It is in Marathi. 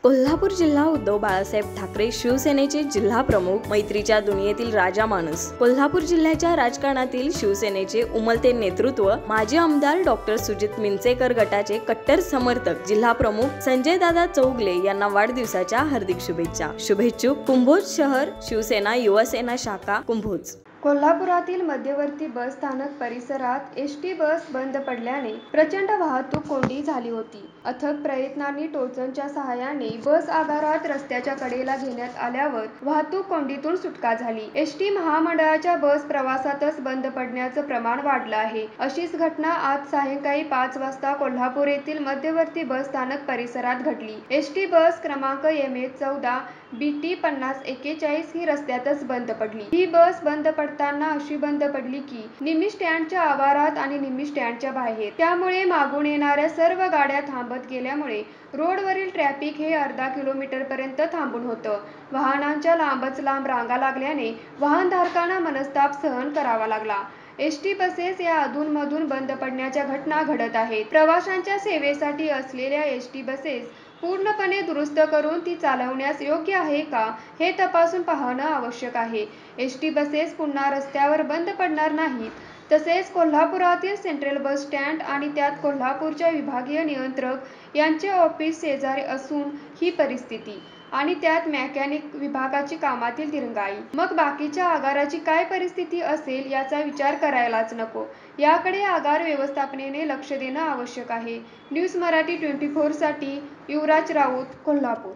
कोल्हापूर जिल्हा उद्धव बाळासाहेब ठाकरे शिवसेनेचे जिल्हा प्रमुख, मैत्रीच्या दुनियेतील राजा माणूस, कोल्हापूर जिल्ह्याच्या राजकारणातील शिवसेनेचे उमलते नेतृत्व, माजी आमदार डॉक्टर सुजित मिंचेकर गटाचे कट्टर समर्थक जिल्हा प्रमुख संजय दादा चौगले यांना वाढदिवसाच्या हार्दिक शुभेच्छा. शुभेच्छुक कुंभोज शहर शिवसेना युवासेना शाखा कुंभोज. कोल्हापुरातील मध्यवर्ती बस स्थानक परिसरात एसटी बस बंद पडल्याने प्रचंड वाहतूक कोंडी झाली होती. अथक प्रयत्नांनी टोचनच्या सहाय्याने बस आगारात रस्त्याच्या कडेला घेण्यात आल्यावर वाहतूक कोंडीतून सुटका झाली. एसटी महामंडळाच्या बस प्रवासातच बंद पडण्याचं प्रमाण वाढलं आहे. अशीच घटना आज सायंकाळी 5 वाजता कोल्हापूर येथील मध्यवर्ती बस स्थानक परिसरात घडली. एसटी बस क्रमांक MH14 BT 5041 ही रस्त्यातच बंद पडली. ही बस बंद पडताना अशी बंद पडली की निम्मी स्टँडच्या आवारात आणि निम्मी स्टँडच्या बाहेर. त्यामुळे मागून येणाऱ्या सर्व गाड्या थांबत गेल्यामुळे रोडवरील ट्रॅफिक हे अर्धा किलोमीटरपर्यंत थांबून होतं. वाहनांच्या लांबच लांब रांगा लागल्याने वाहनधारकांना मनस्ताप सहन करावा लागला. एसटी बसेस या अधूनमधून बंद पडण्याच्या घटना घडत आहेत. प्रवाशांच्या सेवेसाठी असलेल्या एसटी बसेस पूर्णपणे दुरुस्त करून ती चालवण्यास योग्य आहे का हे तपासून पाहणं आवश्यक आहे. एसटी बसेस पुन्हा रस्त्यावर बंद पडणार नाहीत. तसेच कोल्हापुरातील सेंट्रल बस स्टँड आणि त्यात कोल्हापूरच्या विभागीय नियंत्रक यांचे ऑफिस शेजारी असून ही परिस्थिती आणि त्यात मेकॅनिक विभागाची कामातील दिरंगाई, मग बाकीच्या आगाराची काय परिस्थिती असेल याचा विचार करायलाच नको. याकडे आगार व्यवस्थापनेने लक्ष देणं आवश्यक आहे. न्यूज मराठी 24 साठी युवराज राऊत, कोल्हापूर.